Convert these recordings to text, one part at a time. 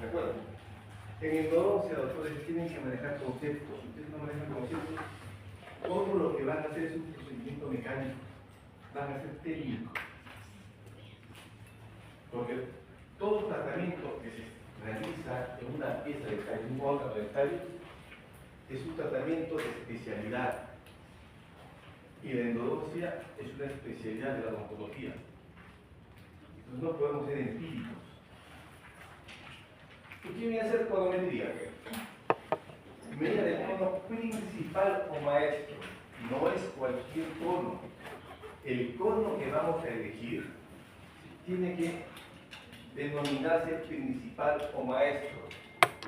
¿De acuerdo? En endodoncia, doctores, tienen que manejar conceptos. Ustedes no manejan conceptos. Todo lo que van a hacer es un procedimiento mecánico. Van a ser técnicos. Porque todo tratamiento que se realiza en una pieza de tallo, un órgano de tallo, es un tratamiento de especialidad. Y la endodoncia es una especialidad de la odontología. Entonces no podemos ser empíricos. ¿Y qué viene a hacer conometría? Medida del cono principal o maestro. No es cualquier cono. El cono que vamos a elegir tiene que denominarse principal o maestro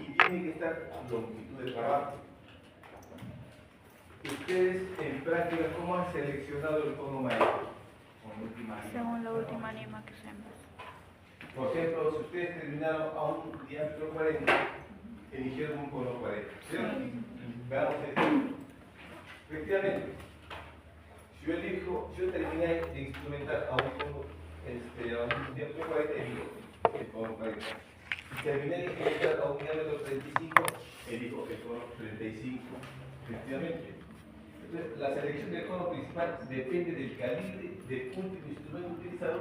y tiene que estar a longitud de trabajo. Ustedes en práctica, ¿cómo han seleccionado el cono maestro? Según la última anima que hacemos. Por ejemplo, si ustedes terminaron a un diámetro 40, eligieron un cono 40. ¿Cierto? Y veamos esto. Efectivamente, si yo terminé de instrumentar a un cono, a un diámetro 40, elijo el cono 40. Si terminé de instrumentar a un diámetro 35, elijo el cono 35. Efectivamente. Entonces, la selección del cono principal depende del calibre del último instrumento utilizado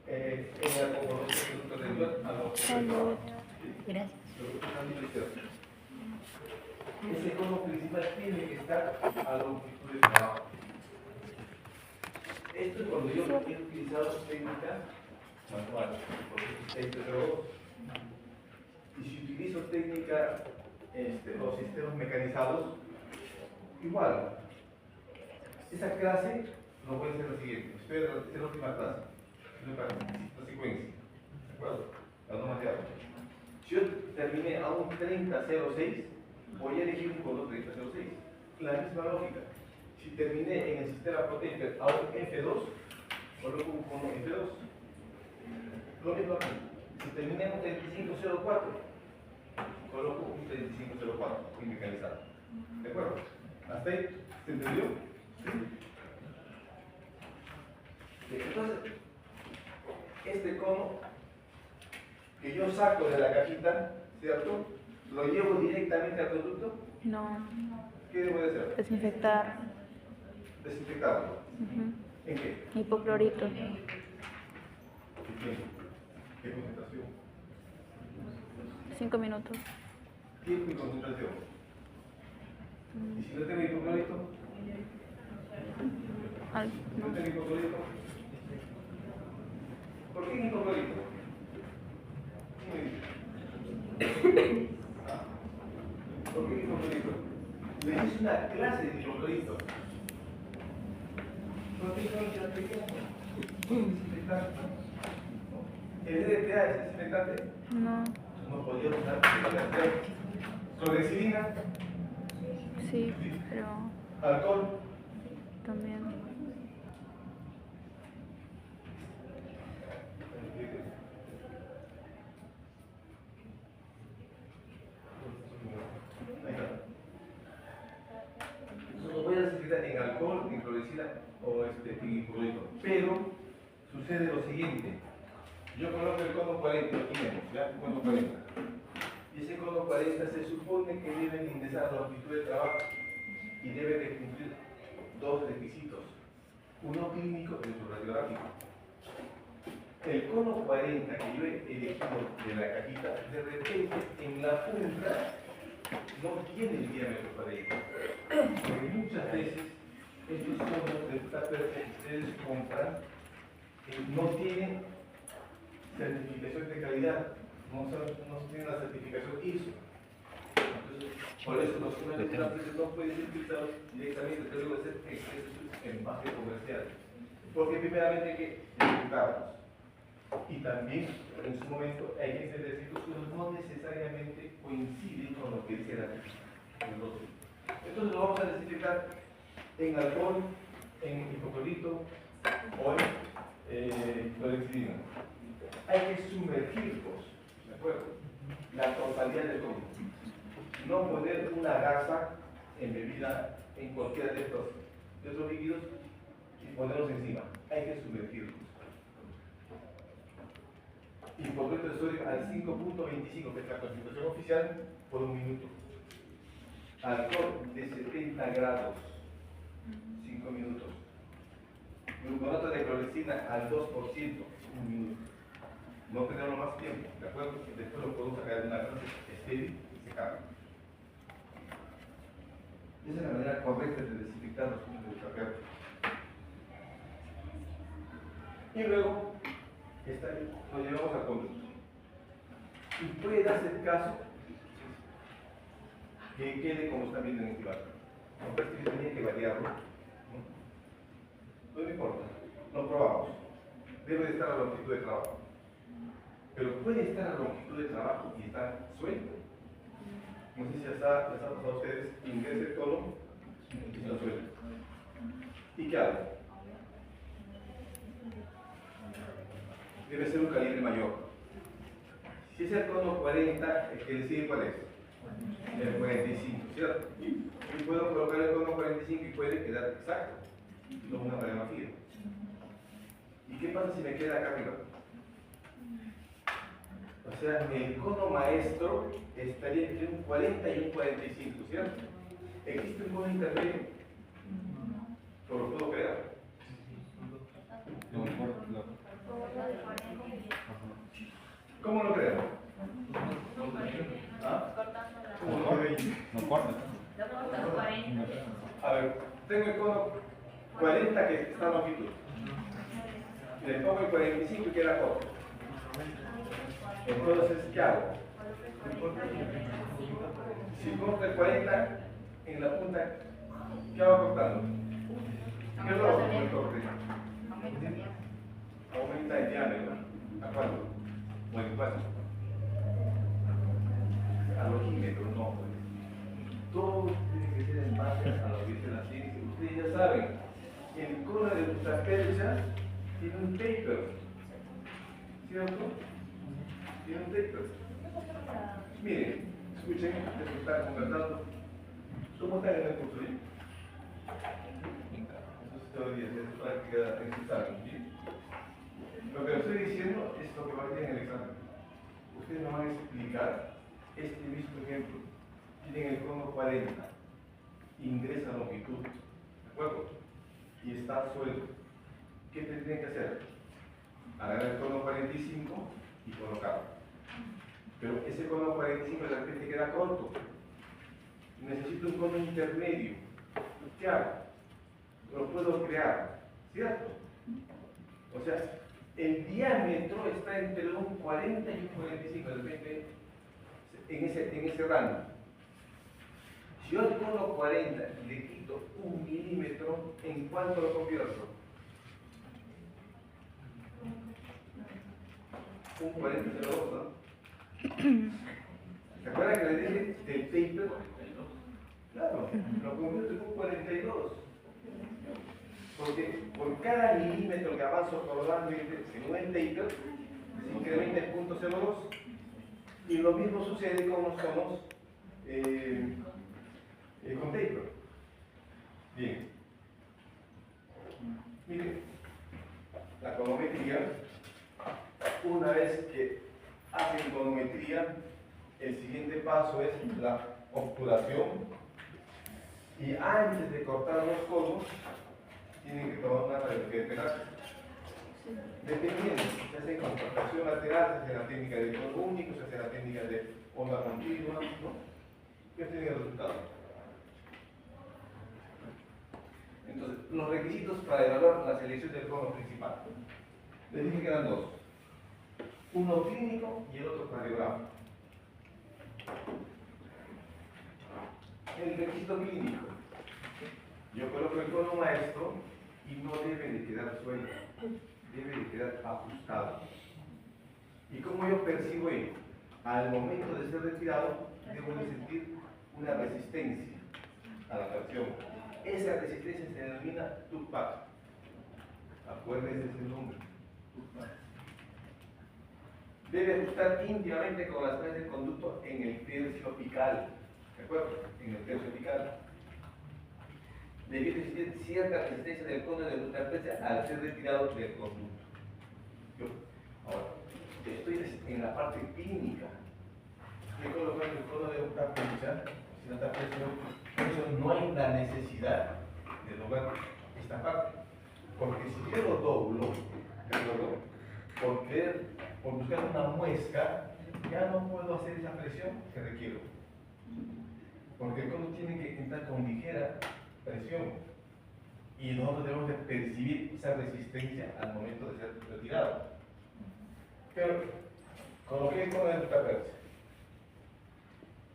en la composición del producto a los Salud. Gracias. Ese cono principal tiene que estar a longitud de trabajo. Esto es cuando yo he utilizado técnica manual, porque es pero y si utilizo técnica los sistemas mecanizados, igual. Esa clase no puede ser la siguiente. Espero es la última clase. La secuencia. ¿De acuerdo? La no demasiado. Si yo terminé a un 3006, voy a elegir un cono 3006. La misma lógica. Si terminé en el sistema Protector a un F2, coloco un cono F2. Lo mismo aquí. Si terminé en un 3504, coloco un 3504, muy mecanizado. ¿De acuerdo? ¿Hasta ahí? ¿Se entendió? ¿Sí? Entonces, este cono que yo saco de la cajita, ¿cierto? ¿Lo llevo directamente al producto? No. ¿Qué debo de hacer? Desinfectar. Desinfectarlo. ¿En qué? Hipoclorito. ¿En qué concentración? 5 minutos. Tiempo y concentración. ¿Y si no tengo hipoclorito? Ay, ¿No no. tengo hipoclorito? ¿Por qué hipoclorito? ¿Por qué hipoclorito? Le hice una clase de hipoclorito. ¿Por qué no se desinfectar? ¿El DDTA es desinfectante? No. No podía usar desinfectante. ¿Clorexidina? Sí, pero ¿Alcohol? también. No voy a desinfectar en alcohol, en clorexidina o en hipoclorito. Pero sucede lo siguiente. Yo coloco el cono 40, aquí vemos, ¿ya? Cono 40. Y ese cono 40 se supone que debe ingresar a la longitud de trabajo y debe de cumplir dos requisitos. Uno clínico y otro radiográfico. El cono 40 que yo he elegido de la cajita, de repente en la punta no tiene el diámetro 40. Porque muchas veces estos conos de tupper que ustedes compran no tienen certificación de calidad, no tienen la certificación ISO. Entonces, por eso los conos de tupper no pueden ser utilizados directamente, pero debe ser en base comercial. Porque primeramente hay que educarlos. Y también, en su momento, hay que entender que estos conos no necesariamente coinciden con lo que dice la nosotros. Entonces lo vamos a desinfectar en alcohol, en hipoclorito o en clorexidina. Hay que sumergirlos, ¿de acuerdo? La totalidad del cono. No poner una gasa embebida en cualquiera de estos líquidos y ponerlos encima. Hay que sumergirlos. hipoclorito de sodio al 5.25, que es la concentración oficial, por un minuto. Alcohol de 70 grados, 5 minutos. Gluconato de clorexina al 2%, un minuto. No tenemos más tiempo, ¿de acuerdo? Después lo podemos sacar de una grasa estéril y se carga. Esa es la manera correcta de desinfectar los puntos de cargar. Y luego, lo llevamos al conducto. Y puede darse el caso que quede como está viendo en el plato. Por esto yo tenía que variarlo. No me importa, lo probamos. Debe de estar a longitud de trabajo. Pero puede estar a longitud de trabajo y estar suelto. No sé si les ha pasado a ustedes, ingresa el tono y se lo suelto. ¿Y qué hago? Debe ser un calibre mayor. Si es el tono 40, el que decide cuál es. El 45, ¿cierto? Y puedo colocar el tono 45 y puede quedar exacto. No una radiografía. ¿Y qué pasa si me queda acá arriba? O sea, el cono maestro estaría entre un 40 y un 45, ¿cierto? ¿Existe un cono intermedio? ¿O lo puedo crear? ¿Cómo lo creo? ¿Ah? ¿Cómo lo creo? No corta. A ver, tengo el cono 40 que está a longitud. Le pongo el 45 y queda corto. Entonces, ¿qué hago? Si corto el 40 en la punta, ¿qué hago cortando? ¿Qué es lo que me corte? Aumenta el diámetro. ¿A cuánto? O en cuánto. A los milímetros, no. Todo tiene que ser en base a lo que dice la ciencia. Ustedes ya saben, el cono de nuestra percha tiene un taper, ¿cierto? Tiene un taper. Miren, escuchen, ustedes están conversando. ¿Cómo están en el curso? ¿Sí? Entonces todavía es práctica en su examen, ¿sí? Lo que estoy diciendo es lo que va a decir en el examen. Ustedes me van a explicar este mismo ejemplo. Tienen el cono 40, ingresa a longitud, ¿de acuerdo? Y está suelto. ¿Qué tienen que hacer? Agarrar el cono 45 y colocarlo. Pero ese cono 45 de repente queda corto. Necesito un cono intermedio. ¿Qué hago? Lo puedo crear, ¿cierto? O sea, el diámetro está entre un 40 y un 45, de repente en ese rango. Si yo al cono 40 le quito 1 milímetro, ¿en cuánto lo convierto? Un 40,02, ¿no? ¿Se acuerdan que le dije del taper? Claro, lo convierto en un 42. Porque por cada milímetro que avanzo coloralmente, según el taper, se incrementa el 0.02. Y lo mismo sucede con los conos con taper. Bien. Miren, la conometría, una vez que hacen conometría, el siguiente paso es la obturación. Y antes de cortar los conos, tienen que tomar una radiografía de penaje. Dependiendo, se hace con contracción lateral, se hace la técnica de cono único, se hace la técnica de onda continua, ¿no? ¿Qué tiene el resultado? Entonces, los requisitos para evaluar la selección del cono principal. Les dije que eran dos. Uno clínico y el otro radiográfico. El requisito clínico. Yo coloco el cono maestro y no debe de quedar suelto, debe de quedar ajustado. ¿Y cómo yo percibo ello? Al momento de ser retirado, debo de sentir una resistencia a la tracción. Esa resistencia se denomina tooth-pack. Acuérdense ese nombre, tooth-pack. Debe ajustar íntimamente con las paredes del conducto en el tercio apical. ¿De acuerdo? En el tercio apical. Debe existir cierta resistencia del cono de nuestra presa al ser retirado del conducto. Ahora, estoy en la parte clínica. Estoy colocando el cono de una pincha, sin alta presión, por eso no hay la necesidad de lograr esta parte. Porque si yo lo doblo, ¿de acuerdo? Por buscar una muesca, ya no puedo hacer esa presión que requiero. Porque el cono tiene que entrar con ligera presión y nosotros debemos de percibir esa resistencia al momento de ser retirado. Pero coloqué el cono de trapecio.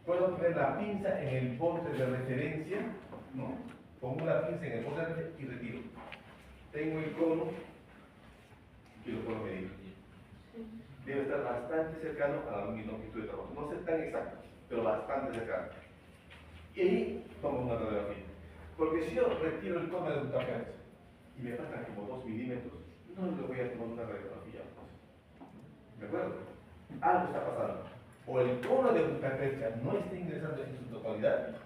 Puedo poner la pinza en el borde de referencia, ¿no? Pongo la pinza en el borde de referencia y retiro. Tengo el cono y lo puedo medir. Debe estar bastante cercano a la longitud de trabajo. No ser tan exacto, pero bastante cercano. Y ahí tomo una radiografía. Porque si yo retiro el cono de un trapecio y me faltan como 2 milímetros, no le voy a tomar una radiografía. ¿De acuerdo? Algo está pasando. O el cono de trapecio no está ingresando en su totalidad,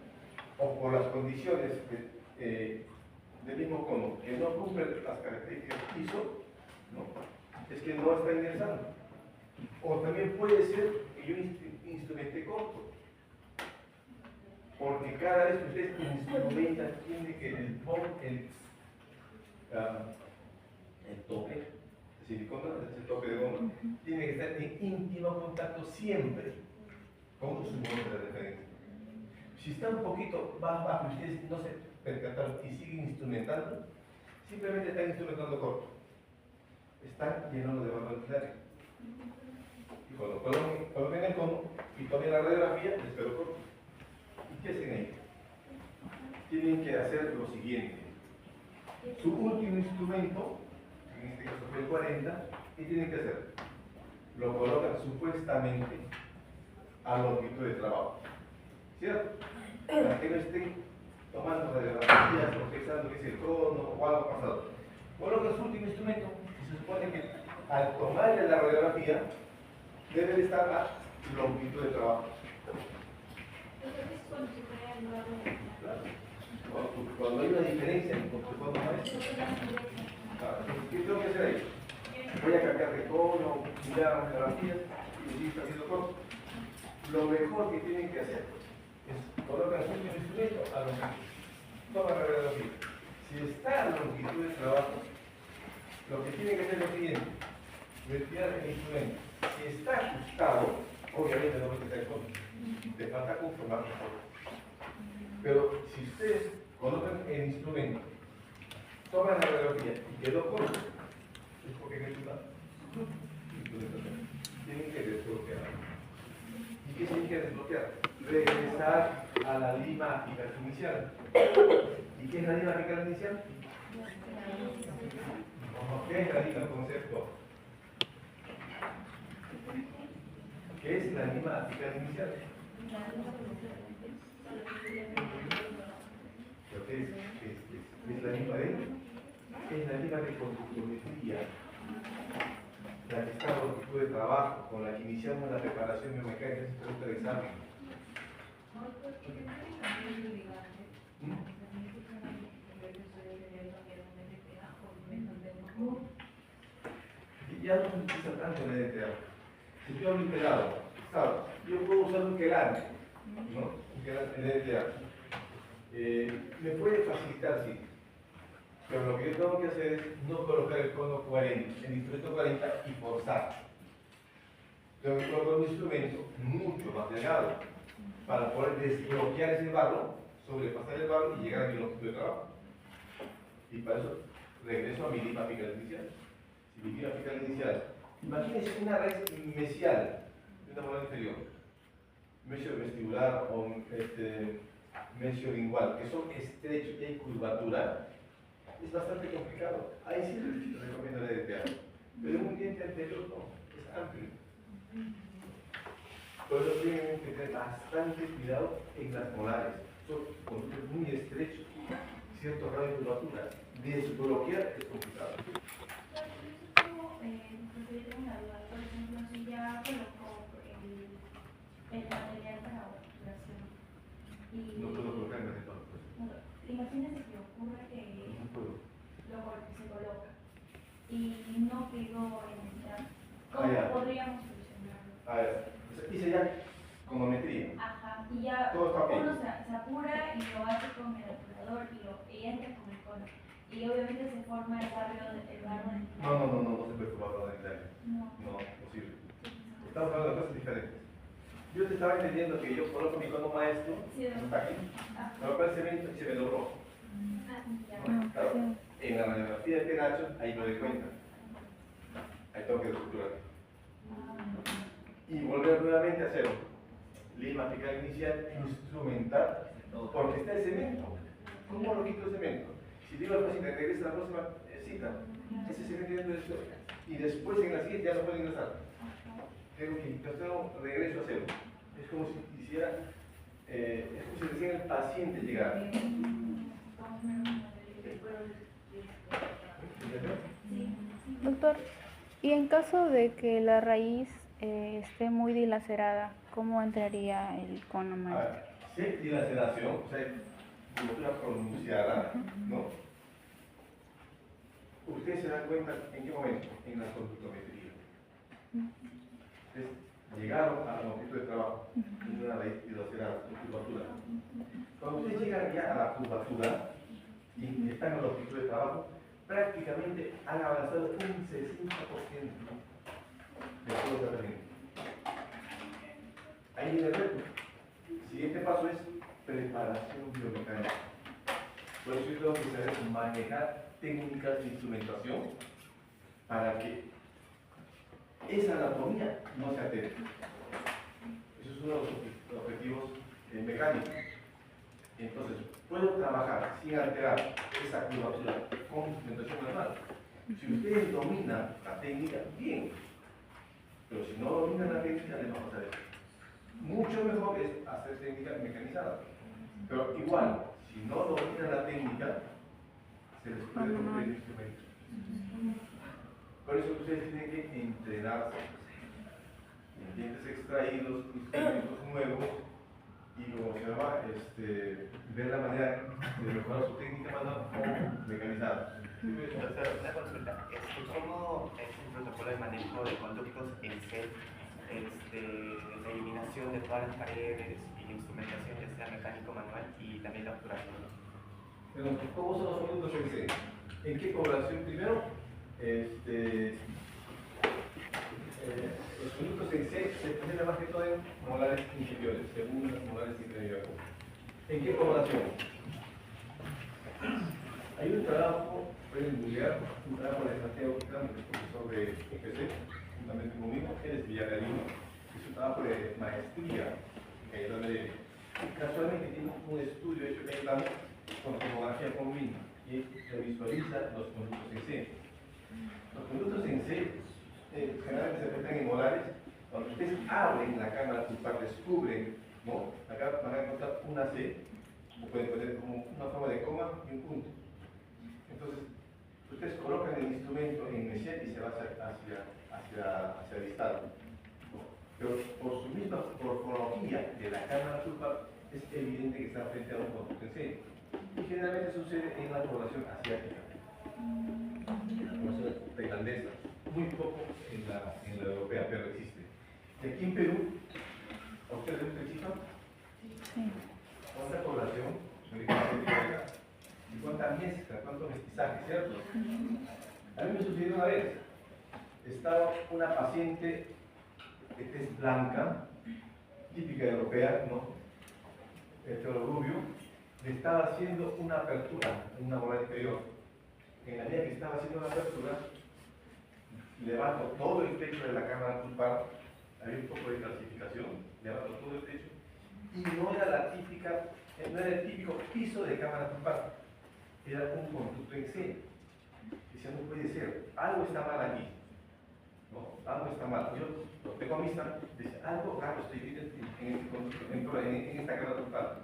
o por las condiciones del mismo cono que no cumple las características ISO, ¿no? Es que no está ingresando. O también puede ser que yo instrumente corto. Porque cada vez que usted instrumenta, tiene que el tope de silicona, ese tope de goma, tiene que estar en íntimo contacto siempre con su borde de referencia. Si está un poquito más bajo y ustedes no se percataron y siguen instrumentando, simplemente están instrumentando corto. Están llenando de valor claro. Y cuando coloquen el cono y tomen la radiografía, les quedó corto. ¿Y qué hacen ahí? Tienen que hacer lo siguiente. Su último instrumento, en este caso fue el 40, ¿qué tienen que hacer? Lo colocan supuestamente a longitud de trabajo. ¿Cierto? Para que no estén tomando radiografías o pensando que es el cono o algo pasado. Colocan su último instrumento y se supone que al tomarle la radiografía debe de estar a longitud de trabajo. Cuando hay una diferencia en tu cono maestro, ¿qué tengo que hacer ahí? Voy a cambiar de cono, mirar las radiografías y seguir haciendo corto. Lo mejor que tienen que hacer es colocar su último instrumento a longitud. Toma la radiografía. Si está a longitud de trabajo, lo que tienen que hacer es lo siguiente: retirar el instrumento. Si está ajustado, obviamente no retirar el cono. Le falta conformar un poco. Pero si ustedes colocan el instrumento, toman la radiografía y quedó corto, es porque tienen que desbloquear. ¿Y qué significa desbloquear? Regresar a la lima apical inicial. ¿Y qué es la lima apical inicial? ¿Qué es la lima concepto? ¿Qué es la lima apical inicial? ¿Qué es la lima de? Es la lima de conductometría, la que está a longitud de trabajo, con la que iniciamos la preparación biomecánica de pregunta de examen. Y ya no se utiliza tanto el EDTA. Si yo hablo integrado, ¿sabes? Yo puedo usar un quelante, ¿no? Un quelante, el EDTA. Me puede facilitar, sí. Pero lo que yo tengo que hacer es no colocar el cono 40, el instrumento 40 y forzar. Tengo que colocar un instrumento mucho más delgado para poder desbloquear ese barro, sobrepasar el barro y llegar a mi longitud de trabajo. Y para eso regreso a mi lima apical inicial. Si mi lima apical inicial, imagínense una raíz mesial de una mola inferior, mesio vestibular o mesio lingual, que son estrechos y hay curvatura. Es bastante complicado. Ahí sí les recomiendo el EDTA. Pero en un diente anterior no, es amplio. Por eso tienen que tener bastante cuidado en las molares. Son conductos muy estrechos, cierto grado de curvatura. Desbloquear es complicado. Yo tengo una duda, por ejemplo, si ya colocó el material para obturación y No puedo colocar en el todo. imagínese que ocurre que se coloca y no quedó en el mitad. ¿Cómo podríamos hice ya conometría. Ajá, y ya Todo está bien. uno se apura y lo hace con el obturador y entra con el cono. Y obviamente se forma el barrio No se puede tomar la dentaria. No. No, posible. Estamos hablando de cosas diferentes. Yo te estaba entendiendo que yo coloco mi cono maestro, Sí, está aquí, Ajá. coloco el cemento y se me dobló. Ah, ya. Claro, sí. en la radiografía de penacho, ahí me doy cuenta. Ahí tengo que estructurar. Y volver nuevamente a hacerlo. Lima, picar inicial, instrumentar, porque está el cemento. ¿Cómo lo quito el cemento? Si digo al paciente, regresa a la próxima cita, ese cemento ya no es suyo. Y después en la siguiente ya no puede ingresar. Tengo que regreso a cero. Es como si hiciera, es como si recién el paciente llegara. Doctor, y en caso de que la raíz esté muy dilacerada, ¿cómo entraría el cono A maestro? ver, si hay dilaceración, o sea, ruptura pronunciada, ¿no? Usted se da cuenta en qué momento, en la conductometría. Ustedes llegaron al objeto de trabajo, en una raíz dilacerada, curvatura. Cuando ustedes llegan ya a la curvatura y están en el objeto de trabajo, prácticamente han avanzado un 60% de todo el tratamiento. Ahí viene el reto. El siguiente paso es preparación biomecánica. Por eso yo tengo que saber manejar técnicas de instrumentación para que esa anatomía no se altere. Eso es uno de los objetivos mecánicos. Entonces, puedo trabajar sin alterar esa curvatura con instrumentación manual. Si ustedes dominan la técnica, bien. Pero si no dominan la técnica, les va a pasar eso. Mucho mejor es hacer técnica mecanizada. Pero igual, si no dominan la técnica, se les puede romper el instrumento. Por eso ustedes tienen que entrenarse. Dientes extraídos, instrumentos nuevos y, como se llama, ver la manera de mejorar su técnica manual o mecanizada. Doctor, una consulta. ¿Cómo es el protocolo de manejo de conductos en C? La eliminación de todas las paredes y la instrumentación, ya sea mecánico, manual y también la obturación. Pero, ¿cómo son los conductos en C? ¿En qué población primero? Los conductos en C se presentan más que todo en molares inferiores, segundas molares inferiores. ¿En qué población? Hay un trabajo, pueden googlear, un trabajo de Santiago Cano, que es profesor de IPC, juntamente conmigo, él es villarrealino, es un trabajo de maestría en calidad de. Casualmente tiene un estudio hecho en Irlanda con tomografía con MIN y se visualiza los conductos en C. Los conductos en C generalmente se presentan en molares. Cuando ustedes abren la cámara pulpar, descubren, ¿no? Acá van a encontrar una C, o pueden poner como una forma de coma y un punto. Entonces, ustedes colocan el instrumento en inicial y se va hacia distal. Pero por su misma morfología de la cámara pulpar, es evidente que está frente a un conducto en C. Y generalmente sucede en la población asiática, en la población tailandesa, muy poco en la europea, pero existe. Y aquí en Perú, ¿a ustedes les gusta el chifa? Sí. ¿Cuánta población? ¿Y cuánta mezcla? ¿Cuánto mestizaje? ¿Cierto? A mí me sucedió una vez. Estaba una paciente de tez blanca, típica europea, ¿no? Pelo rubio, le estaba haciendo una apertura en una molar inferior. En la medida que estaba haciendo la apertura, levanto todo el techo de la cámara pulpar, había un poco de calcificación, levanto todo el techo, y no era no era el típico piso de cámara pulpar, era un conducto en C. Decía, no puede ser, algo está mal aquí. No, algo está mal. Yo lo tengo a misa, dice, algo raro estoy viendo en esta cámara pulpar.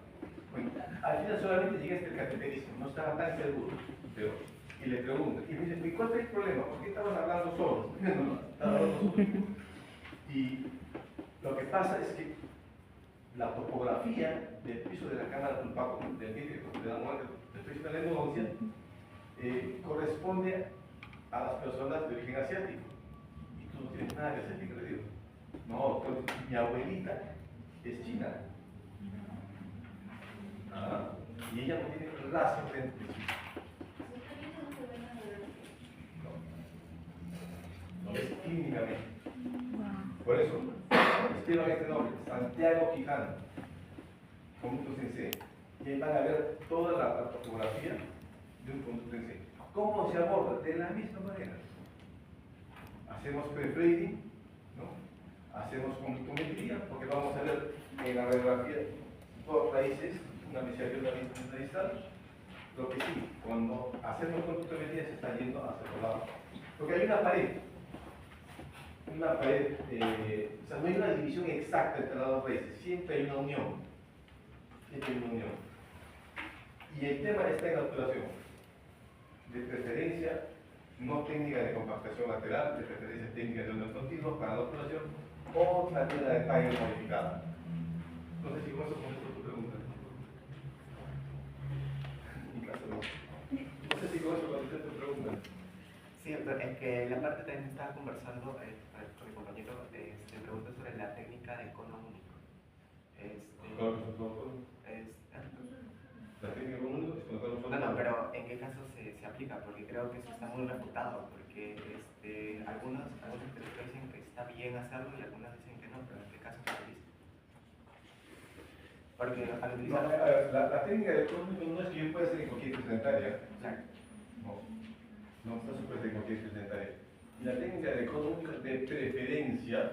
Bueno, al final solamente llegué hasta el cateterismo, no estaba tan seguro, pero, y le pregunto, y me dice, ¿y cuál es el problema? ¿Por qué estabas hablando solo? No, estaba hablando solo. Y lo que pasa es que la topografía del piso de la cámara pulpar, del diente de la muerte, del piso de la endodoncia, corresponde a las personas de origen asiático. Y tú no tienes nada de asiático, le digo. No, pues, mi abuelita es china. Ah, y ella no tiene razón dentro de China. No es clínicamente. Por eso, escriban este nombre, Santiago Quijano, conducto sensei. Y ahí van a ver toda la topografía de un conducto sensei. ¿Cómo se aborda? De la misma manera. Hacemos pre-framing, ¿no? Hacemos conductometría, porque vamos a ver en la radiografía dos raíces, una mesial y una distal. Lo que sí, cuando hacemos conductometría se está yendo hacia otro lado. Porque hay una pared, o sea, no hay una división exacta entre las dos raíces, siempre hay una unión. Siempre hay una unión. Y el tema está en la obturación. De preferencia, no técnica de compactación lateral, de preferencia técnica de unión continua para la obturación, o la tela de Tiger modificada. No sé si con eso contesto tu pregunta. En mi caso no. No sé si con eso contesto tu pregunta. Sí, pero es que la parte también estaba conversando con mi compañero, pregunta sobre la técnica de cono único. ¿Cuál es tu La técnica con único es colocar un solo. No, pero ¿en qué caso se aplica? Porque creo que eso está muy refutado, porque algunos especialistas dicen que está bien hacerlo y algunos dicen que no, pero ¿en qué caso se utiliza? Porque al utilizar... La técnica de cono único no es que yo pueda hacer en cualquier presentaria. Claro. No está supuesta en cualquier presentaria. La técnica de cono único de preferencia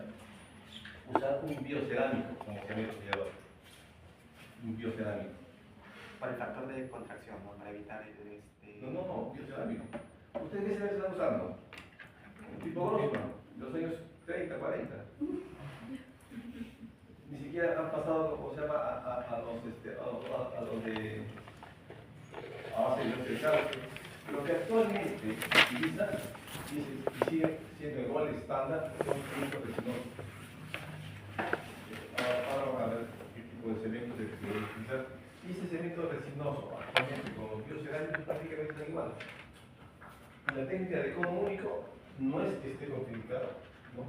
usar un biocerámico como gemelo sellador. Un biocerámico. Por el factor de contracción, ¿no? Para evitar No, biocerámico. ¿Ustedes qué se están usando? Un tipo grosso, de los años 30, 40. Ni siquiera han pasado, ¿cómo se llama? A los de a base de calcio. Lo que actualmente se utiliza y sigue siendo igual estándar son químicos resinosos. Ahora van a ver qué tipo de cemento se puede utilizar. Y ese cemento resinoso, actualmente con los biocerámicos prácticamente están igual. La técnica de cono único no es que esté contraindicada, ¿no?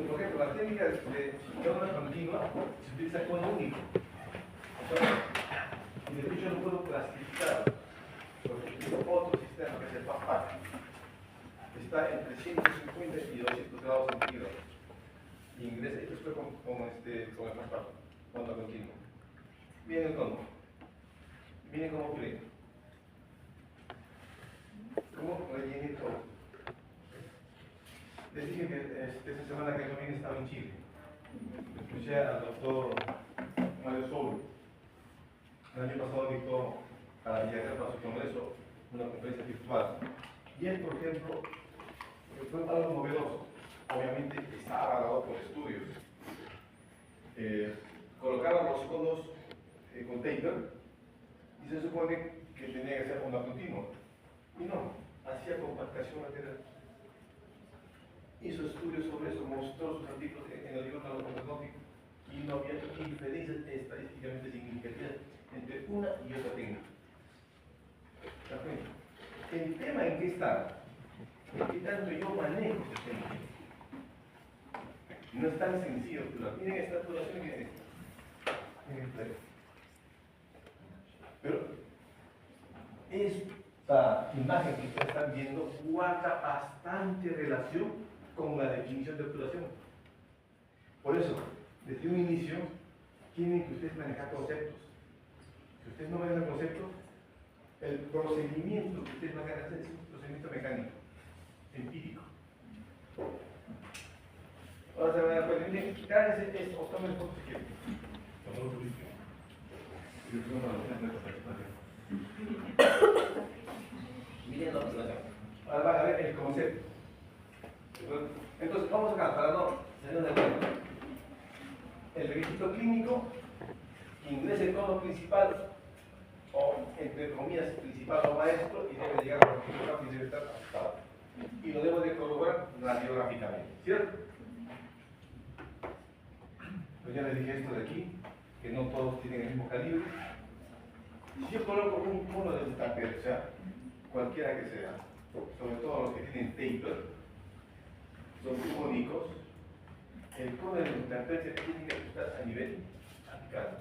Por ejemplo, la técnica de onda continua se utiliza cono único. Y de hecho yo lo puedo clasificar porque tengo otro sistema que es el PAPAC. Está entre 150 y 200 grados centígrados. Y ingresa, esto fue con el PAPAC, onda continua. Viene el cono. Viene como pleno. Como rellene todo. Les dije que esta semana que yo vine estaba en Chile. Escuché al doctor Mario Soul. El año pasado dictó a la Villarreal para su congreso una conferencia virtual. Y él, por ejemplo, fue algo novedoso. Obviamente estaba avalado por estudios. Colocaban los conos con taper y se supone que tenía que ser onda continua. Y no, hacía compactación lateral. Hizo estudios sobre eso, mostró sus artículos en el libro farmacológico y no había diferencias estadísticamente significativas entre una y otra técnica. El tema en que está, es que tanto yo manejo ese tema. No es tan sencillo, miren esta duración que es esta. Pero esta imagen que ustedes están viendo guarda bastante relación con la definición de obturación. Por eso, desde un inicio, tienen que ustedes manejar conceptos. Si ustedes no manejan conceptos, el procedimiento que ustedes van a hacer es un procedimiento mecánico, empírico. Ahora se van a dar cuenta, miren, cállense esto, o tomen fotos si quieren. Miren la obturación. Ahora van a ver el concepto. Entonces, vamos acá, para no tener de acuerdo. El requisito clínico ingresa el cono principal, o entre comillas, principal o maestro, y debe llegar a la objetivo y debe estar ajustado. y lo debo de corroborar radiográficamente, ¿cierto? Pues ya les dije esto de aquí, que no todos tienen el mismo calibre. Si yo coloco un cono de tapete, o sea, cualquiera que sea, sobre todo los que tienen taper, son únicos, el cono de multitrapecia tiene que estar a nivel apical.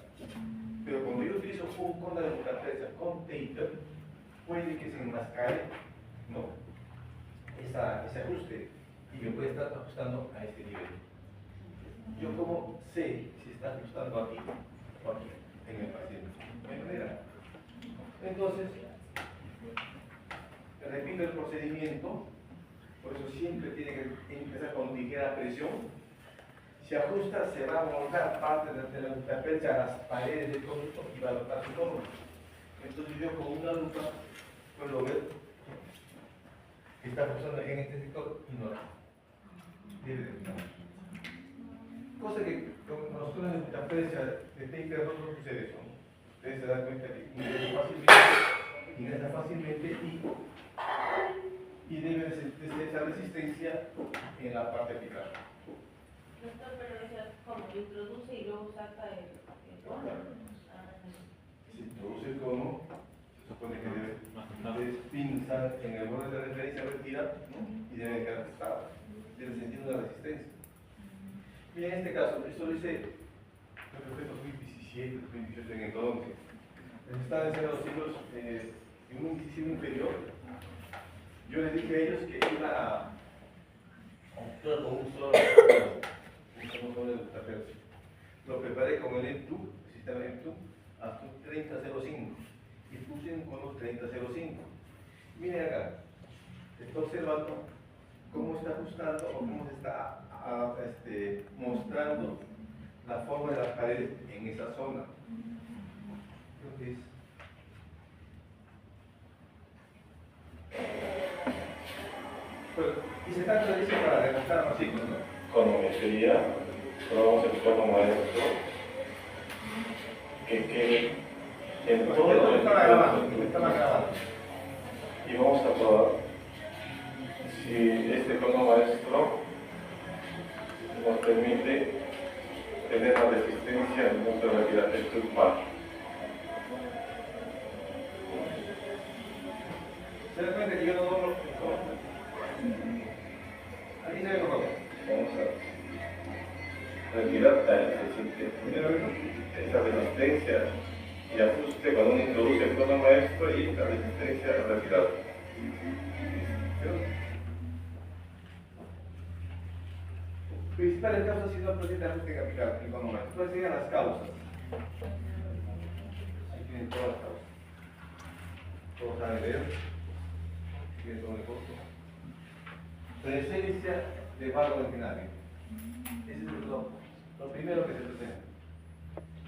Pero cuando yo utilizo un cono de multitrapecia con taper, puede que se enmascare, ¿no?, ese ajuste y me puede estar ajustando a este nivel. Yo como sé si está ajustando aquí o aquí en el paciente. ¿De manera? Entonces, repito el procedimiento, por eso siempre tiene que empezar con ligera presión. Si ajusta, se va a moldar parte de la multitrapecia a las paredes del conducto y va a adoptar su forma. Entonces yo con una lupa puedo ver que está ajustando en este sector y no debe de estar. Cosa que con los conos de multitrapecia de taper no sucede eso. Ustedes se dan cuenta que ingresa fácilmente y debe de ser esa resistencia en la parte apical. Doctor, pero eso como introduce y luego saca el cono. Si introduce el cono, se supone que debe pinzar en el borde de referencia vertida, ¿no?, y debe quedar ajustado. Debe sentir una resistencia. Mira, en este caso, esto lo hice, creo que fue 2017, 2018 en entonces. Estaba en los siglos en un incisivo inferior. Yo les dije a ellos que iba a optar con un solo de multitrapecia. Lo preparé con el M2, el sistema M2, hasta un 3005 y puse un cono 3005. Miren acá, estoy observando cómo está ajustando o cómo se está mostrando la forma de las paredes en esa zona. Creo que es. Bueno, y se trata de eso para demostrar los signos, ¿no? Conometría, probamos el cono maestro, que en todo Esto estaba grabando. y vamos a probar si este cono maestro nos permite tener la resistencia en nuestra realidad estructural. ¿Se dan cuenta que yo no doblo? Aquí se ve mejor. Vamos a retirar esa resistencia y ajuste cuando uno introduce el cono maestro y la resistencia retirada. Principales causas si no presenta ajuste apical en cono maestro. ¿Cuáles serían las causas? Aquí tienen todas las causas. Todos saben leer. Tienen todo el costo. Presencia de barro dentinario. Ese es lo primero que se presenta.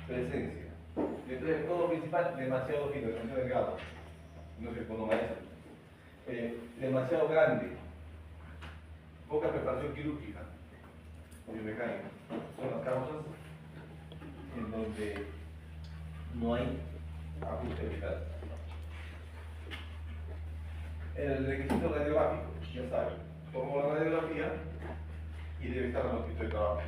Presencia. Entonces, el cono principal demasiado fino, demasiado delgado. No es el cono maestro. Demasiado grande. Poca preparación quirúrgica o biomecánica. Son las causas en donde no hay ajuste apical. El requisito radiográfico, ya saben, tomo la radiografía y debe estar la longitud de trabajo.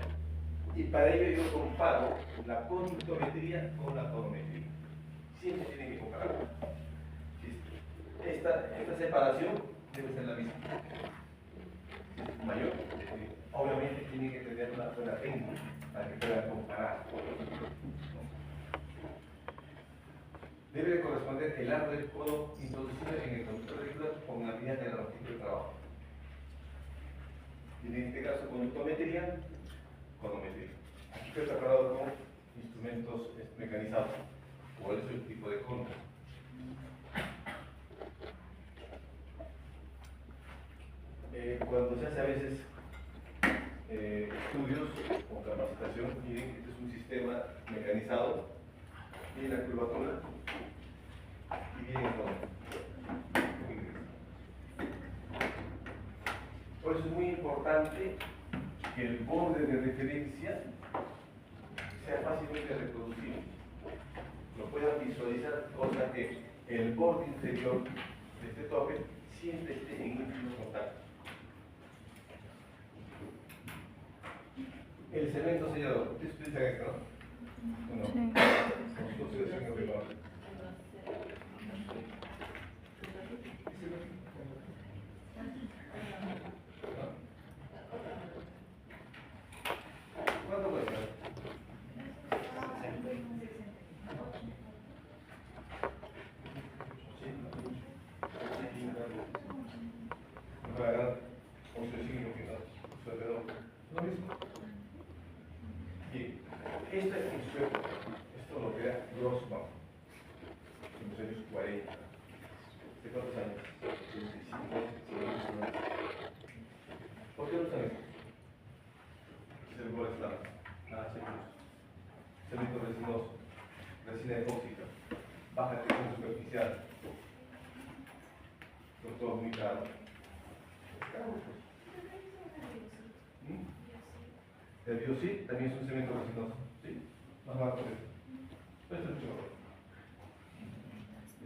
Y para ello yo comparo la conductometría con la tonometría. Siempre tienen que comparar. Esta separación debe ser la misma. Mayor, obviamente tiene que tener una buena técnica para que puedan comparar. Debe de corresponder el largo del cono introducido en el conductor reticular con la medida de la longitud de trabajo. Y en este caso, conductometría, conometría. Aquí estoy preparado con instrumentos mecanizados. ¿Cuál es el tipo de cono? Cuando se hace a veces estudios o capacitación, miren que este es un sistema mecanizado, miren la curvatura y miren el cono. Por eso es muy importante que el borde de referencia sea fácilmente reproducible. Lo puedan visualizar, cosa que el borde inferior de este tope siempre esté en ínfimo contacto. El cemento sellador, ¿ustedes utilizan esto, no? ¿O no? Sí. Nosotros decimos que no. ¿Cuánto cuesta? Para 11.5 lo mismo. Y esta es un sueco, esto lo crea Grossman en los años 40. ¿De cuántos años? 25, ¿por qué no usan esto? Es el gol estándar, cemento resinoso, resina epóxica, baja tensión superficial, son todos muy caros. Es caro, pues. El biocid también es un cemento resinoso, ¿sí? Más barato que esto. Pero esto es mucho mejor.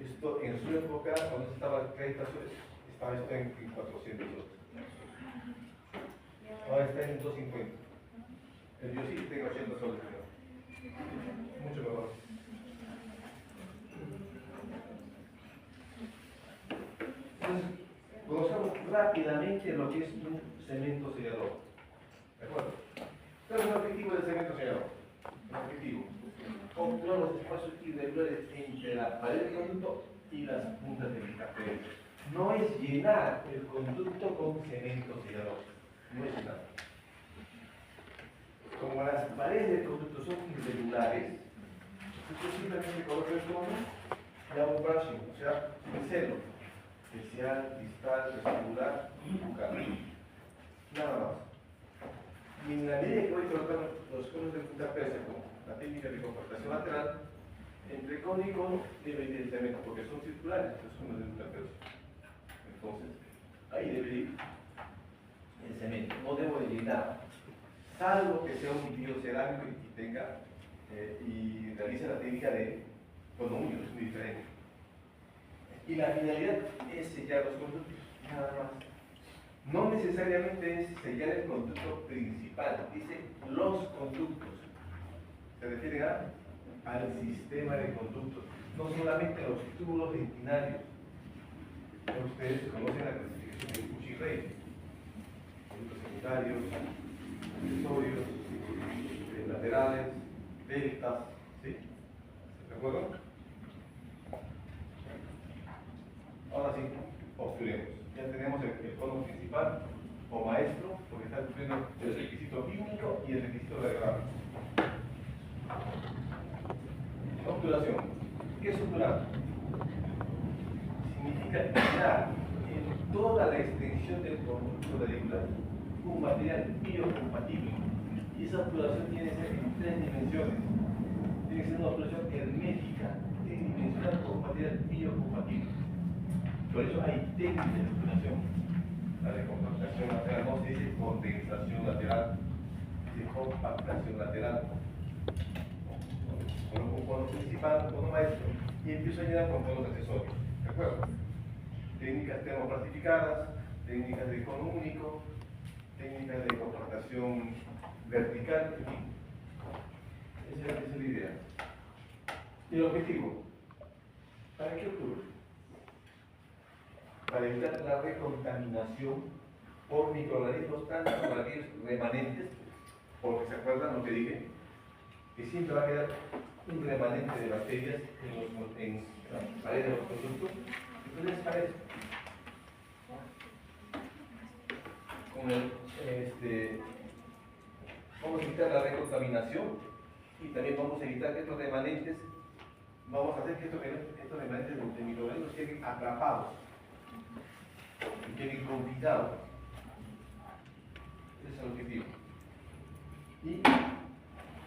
Esto en su época, cuando estaba 30 soles, estaba esto en 400 soles. Ahora está en 250. El biocid tiene 80 soles, creo. Mucho mejor. Entonces, conozcamos rápidamente lo que es un cemento sellador. ¿De acuerdo? ¿Cuál es el objetivo del cemento sellador? El objetivo: controlar los espacios irregulares entre la pared del conducto y las puntas del cartel. No es llenar el conducto con cemento sellador. No es llenar. Como las paredes del conducto son irregulares, yo simplemente coloco el tono y hago un brushing, o sea, pincelo. Especial, distal, vestibular y bucal. Nada más. Y en la medida que voy colocando los conos de punta persa con la técnica de compactación lateral, entre cono y cono debe ir el cemento, porque son circulares los conos de punta persa. Entonces, ahí debe ir el cemento. No debo de llenar, salvo que sea un vidrio cerámico y tenga y realice la técnica de cono único, es muy diferente. Y la finalidad es sellar los conductos, nada más. No necesariamente es sellar el conducto principal, dice los conductos. Se refiere al sistema de conductos, no solamente los tubos dentinarios. Ustedes conocen la clasificación de Cushing-Rey: conductos sanitarios, accesorios, laterales, deltas, ¿sí? ¿De acuerdo? Ahora sí, obturemos. Ya tenemos el cono principal o maestro, porque está cumpliendo el requisito químico y el requisito radiográfico. Obturación. ¿Qué es obturar? Significa llenar en toda la extensión del conducto radicular un material biocompatible. Y esa obturación tiene que ser en 3 dimensiones. Tiene que ser una obturación hermética, tridimensional con material biocompatible. Por eso hay técnicas de obturación. La de compactación lateral no se dice condensación lateral, se dice compactación lateral. Coloco un cono principal, un cono maestro y empiezo a llenar con conos accesorios. ¿De acuerdo? Técnicas termoplastificadas, técnicas de cono único, técnicas de compactación vertical, en fin. Esa es la idea. ¿Y el objetivo? ¿Para qué ocurre? Para evitar la recontaminación por microorganismos, tanto por aquellos remanentes, porque se acuerdan lo que dije, que siempre va a quedar un remanente de bacterias en la pared de los conductos. Entonces, para eso, vamos a evitar la recontaminación y también vamos a evitar que estos remanentes, vamos a hacer que estos remanentes de microorganismos queden atrapados y queden confinados. Ese es el objetivo.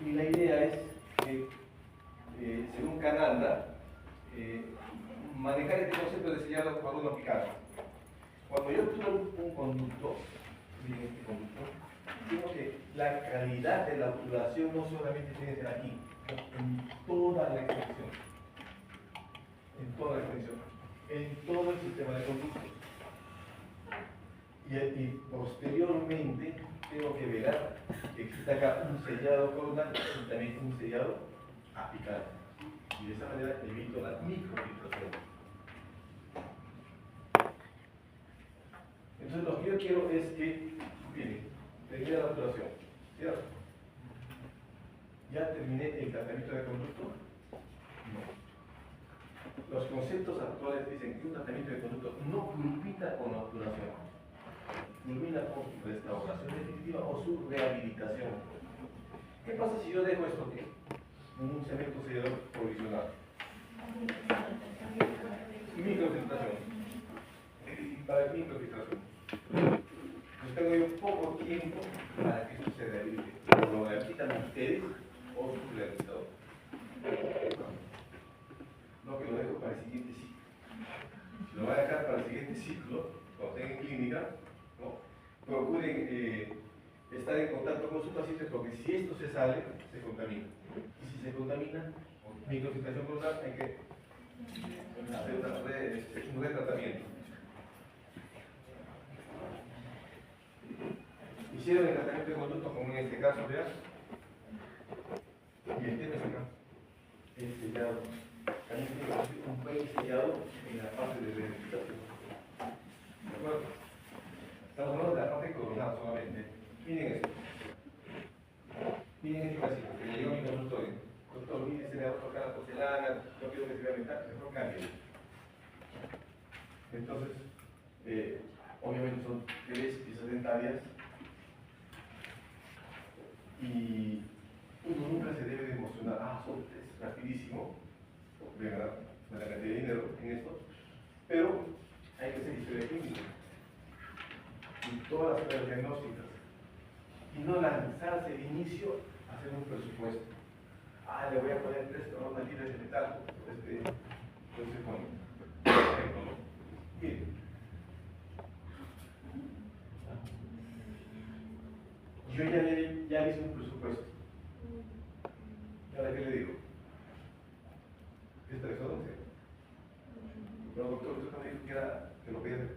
Y la idea es que, según Cananda, manejar este concepto de sellado por uno picado. Cuando yo obturo un conducto, miren este conducto, digo que la calidad de la obturación no solamente tiene que ser aquí, en toda la extensión. En toda la extensión. En todo el sistema de conductos. Y posteriormente tengo que velar que exista acá un sellado coronal y también un sellado apical. Y de esa manera evito la microfiltración. Entonces lo que yo quiero es que, miren, termine la obturación, ¿cierto? ¿Ya terminé el tratamiento de conducto? No. Los conceptos actuales dicen que un tratamiento de conducto no culmina con la obturación, culmina con su restauración definitiva o su rehabilitación. ¿Qué pasa si yo dejo esto aquí? Un cemento sellador provisional. Microfiltración. Para microfiltración. Pues tengo yo poco tiempo para que esto se rehabilite. O lo rehabilitan ustedes o su rehabilitador. No, que lo dejo para el siguiente ciclo. Si lo van a dejar para el siguiente ciclo, cuando estén en clínica, ¿no? Procuren estar en contacto con su paciente porque si esto se sale, se contamina. Y si se contamina, con microfiltración coronal, hay que hacer un retratamiento. Hicieron el tratamiento de conducto como en este caso, vean. Y el tema es acá. El sellado. También tiene que hacer un buen sellado en la parte de rehabilitación. ¿De acuerdo? Estamos hablando de la parte coronal solamente. Miren esto. Miren este casito que le llegó a mi consultorio. Doctor, mire, se le va a tocar la porcelana, no quiero que se vea mental, mejor cambie. Entonces, obviamente son 3 piezas dentarias y uno nunca se debe de emocionar, son 3, rapidísimo, ¿verdad? La cantidad de dinero en esto, pero hay que hacer historia clínica y todas las pruebas diagnósticas y no lanzarse de inicio a hacer un presupuesto. Le voy a poner 3 coronas libres de metal, entonces con ejemplo, ¿no? Miren. Yo ya hice un presupuesto. ¿Y ahora qué le digo? ¿Esta es todo? Pero doctor, usted me dijo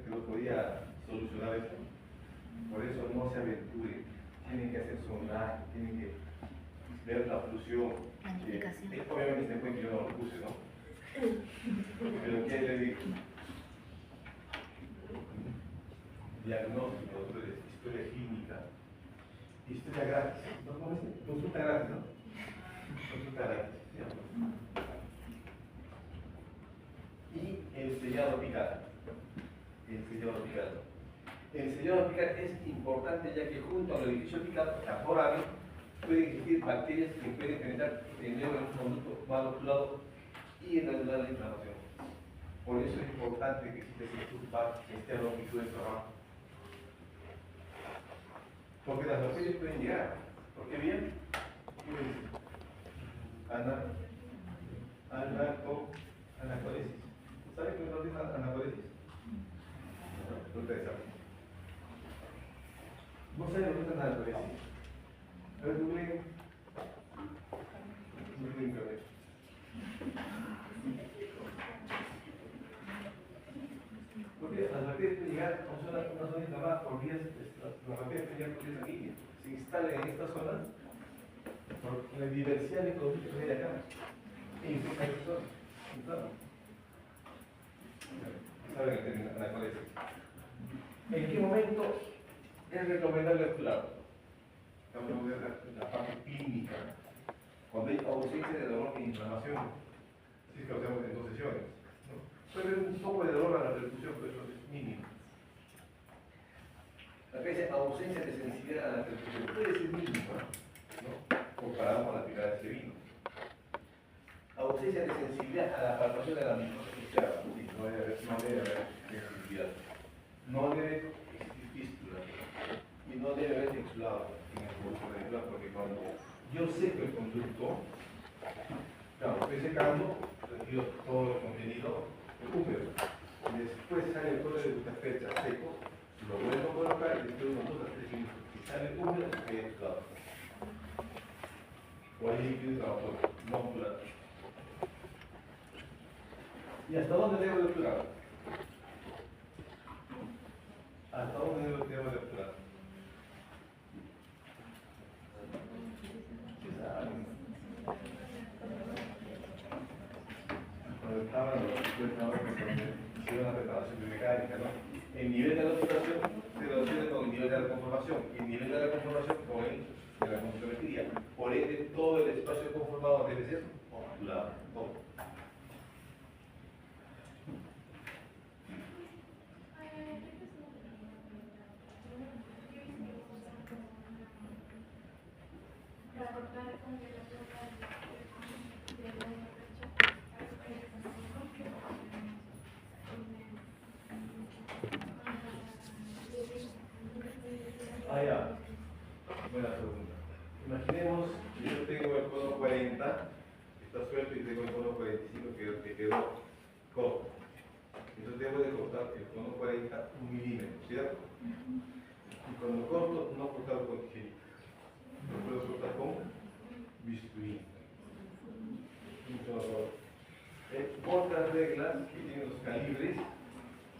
que lo podía solucionar esto. Por eso no se aventure. Tienen que hacer sondaje, tienen que ver la oclusión. Obviamente este cuento yo no lo puse, ¿no? Pero ¿qué le digo? Diagnóstico, historia clínica, historia gratis. ¿Cómo es? Consulta gratis, ¿no? Consulta gratis. Y el sellado apical. El sellado apical es importante ya que junto al orificio apical, temporal, pueden existir bacterias que pueden penetrar en el conducto mal obturado y en ayudar a la inflamación. Por eso es importante que existe esta longitud de trabajo. Porque las bacterias pueden llegar. ¿Por qué bien? Anacoresis. ¿Saben qué nos dice anacoresis? No ustedes saben. ¿No saben lo que es anacoresis? A ver, googleen. Porque las bacterias pueden llegar a una zona inflamada por vías, las bacterias pueden llegar por vías sanguíneas. Se instalan en esta zona por la diversidad de conductos que hay acá. Y infectan esta zona. ¿Saben el término anacoresis? ¿En qué momento es recomendable obturar? Estamos hablando de la parte clínica. Cuando hay ausencia de dolor e inflamación, así es que lo hacemos en 2 sesiones. ¿No? Puede haber un poco de dolor a la percusión, pero eso es mínimo. Acá dice ausencia de sensibilidad a la percusión, puede ser mínimo, ¿no? Comparado con la picada de este vino. Ausencia de sensibilidad a la palpación de la microscopia, sí, no debe haber sensibilidad. No debe existir fístula y no debe haber exudado en el conducto radicular, porque cuando yo seco el conducto, claro, estoy secando, retiro todo lo contenido húmedo. Y después sale el cobre de butafercha seco, lo vuelvo a colocar y después de unos 2 a 3 minutos. Si sale húmedo, queda exudado. O hay líquido inflamatorio, no obturado. ¿Y hasta dónde debo de obturar? ¿Hasta dónde debo de obturar? hicieron la preparación biomecánica, ¿no? El nivel de la observación se relaciona con el nivel de la conformación, el nivel de la conformación con el de la conformametría. Por ende, todo el espacio conformado debe ser ondulado, todo. Ah, ya. Buena pregunta. Imaginemos que yo tengo el cono 40, está suelto, y tengo el cono 45 que quedó corto. Entonces debo de cortar el cono 40 1 milímetro, ¿cierto? Y cuando corto, no cortarlo con tijerita. Lo puedo cortar con bisturí. Otras reglas que tienen los calibres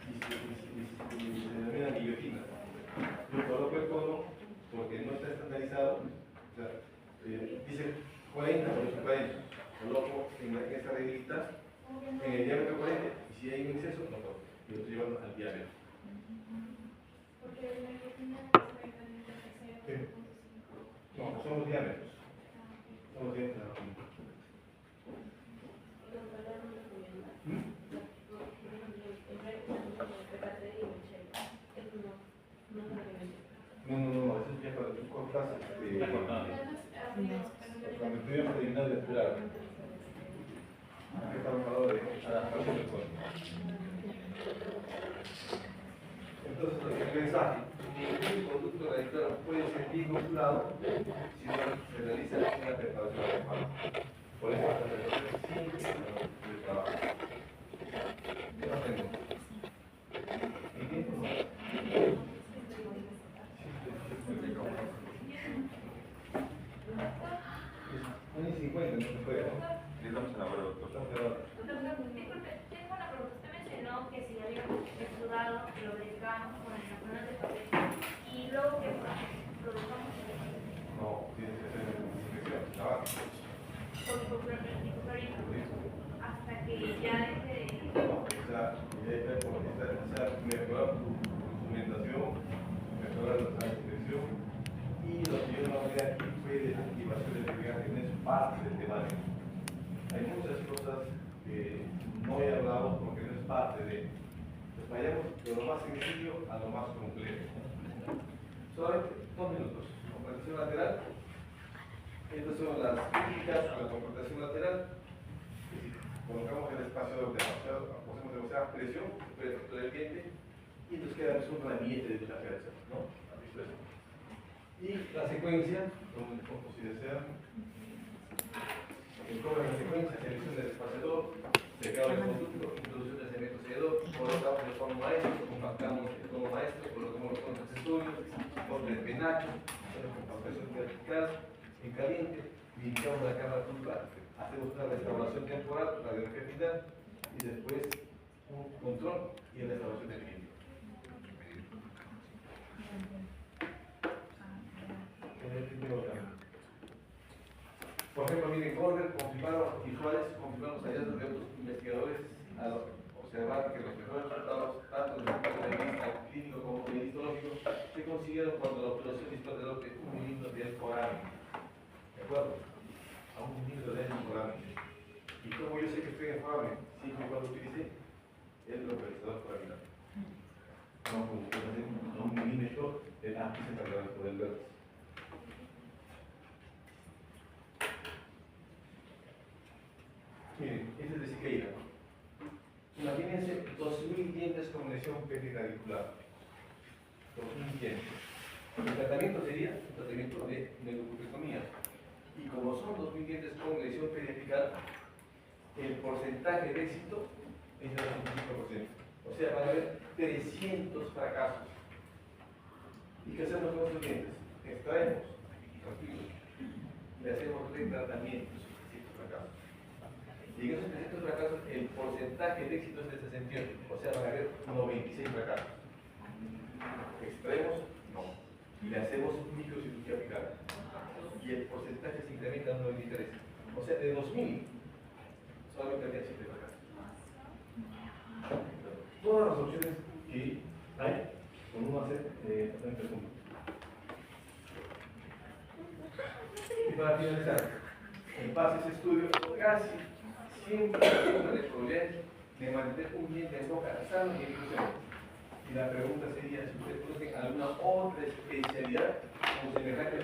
y se denominan guillotinas. Yo coloco el cono porque no está estandarizado, o sea, dice 40 por eso 40. Coloco en esa reglita, en el diámetro 40, y si hay un exceso, no corto. Y lo estoy llevando al diámetro. Porque la guillotina es No, son los diámetros. Son los diámetros de la punta. No, eso es ya cuando tú cortas, cuando tú ibas a terminar de apurar. Aquí estamos hablando de adaptación del cono. Entonces, el mensaje, ningún conducto radicular puede ser vinculado si no se realiza una preparación adecuada. Por eso la preparación es siempre de trabajo. ¿Qué más tengo? Una y 50, no se puede, ¿no? Estamos en la hora, doctor. Estamos en la hora. Disculpe, tengo una pregunta. Usted mencionó que si habíamos exudado, lo verificamos con las vacunas de papel y luego que produjamos No, tienes que hacer desinfección, lavar. hasta que ya deje de... Mejorar tu instrumentación, mejorar la desinfección, y lo que yo no hablé aquí fue de la activación del irrigante, no es parte del debate. Hay muchas cosas que no he hablado porque no es parte de. Pues vayamos de lo más sencillo a lo más complejo. Solamente 2 minutos. Compactación lateral. Estas son las críticas a la compactación lateral. Es decir, colocamos el espacio demasiado, hacemos demasiada presión, se puede fracturar el diente, y entonces queda un ramillete de la cabeza, ¿no? ¿Has visto eso? Y la secuencia, con el foco si desean, encobre la secuencia, selección del espaciador, secado del conducto, introducción del cemento sellador, colocamos el cono maestro, compactamos el cono maestro, colocamos los conos accesorios, corte de penacho, hacemos compactación vertical, en caliente, limpiamos la cámara tubular, hacemos una restauración temporal, radiografía final, y después un control y restauración definitiva. Por ejemplo, miren, Goldberg confirmaron y Suárez confirmaron los hallazgos de otros investigadores al observar que los mejores resultados, tanto desde el punto de vista clínico como histológico, se consiguieron cuando la obturación dispone de 1 milímetro de foramen. ¿De acuerdo? A 1 milímetro de foramen. Y como yo sé que estoy en foramen, siempre y cuando utilice el localizador foraminar. No, como ustedes hacen a 1 milímetro del ápice cargado del vértice. Miren, este es de Siqueira. Imagínense 2.000 dientes con lesión periradicular. 2.000 dientes. El tratamiento sería un tratamiento de neuropulpectomía. Y como son 2.000 dientes con lesión periapical, el porcentaje de éxito es del 25%. O sea, van a haber 300 fracasos. ¿Y qué hacemos con estos dientes? Extraemos, tranquilos, le hacemos retratamientos, 300 fracasos. Y en esos 300 fracasos, el porcentaje de éxito es de 68, o sea, van a haber 96 fracasos. Extraemos, no. Le hacemos microcirugía apical. Y el porcentaje se incrementa a 93. O sea, de 2000, solamente había 7 fracasos. las opciones que hay con uno hacer tratamiento de punto. Y para finalizar, en base a ese estudio, casi siempre las probabilidades de mantener un diente en boca sano y inclusión. Y la pregunta sería si usted conoce alguna otra especialidad como semejante a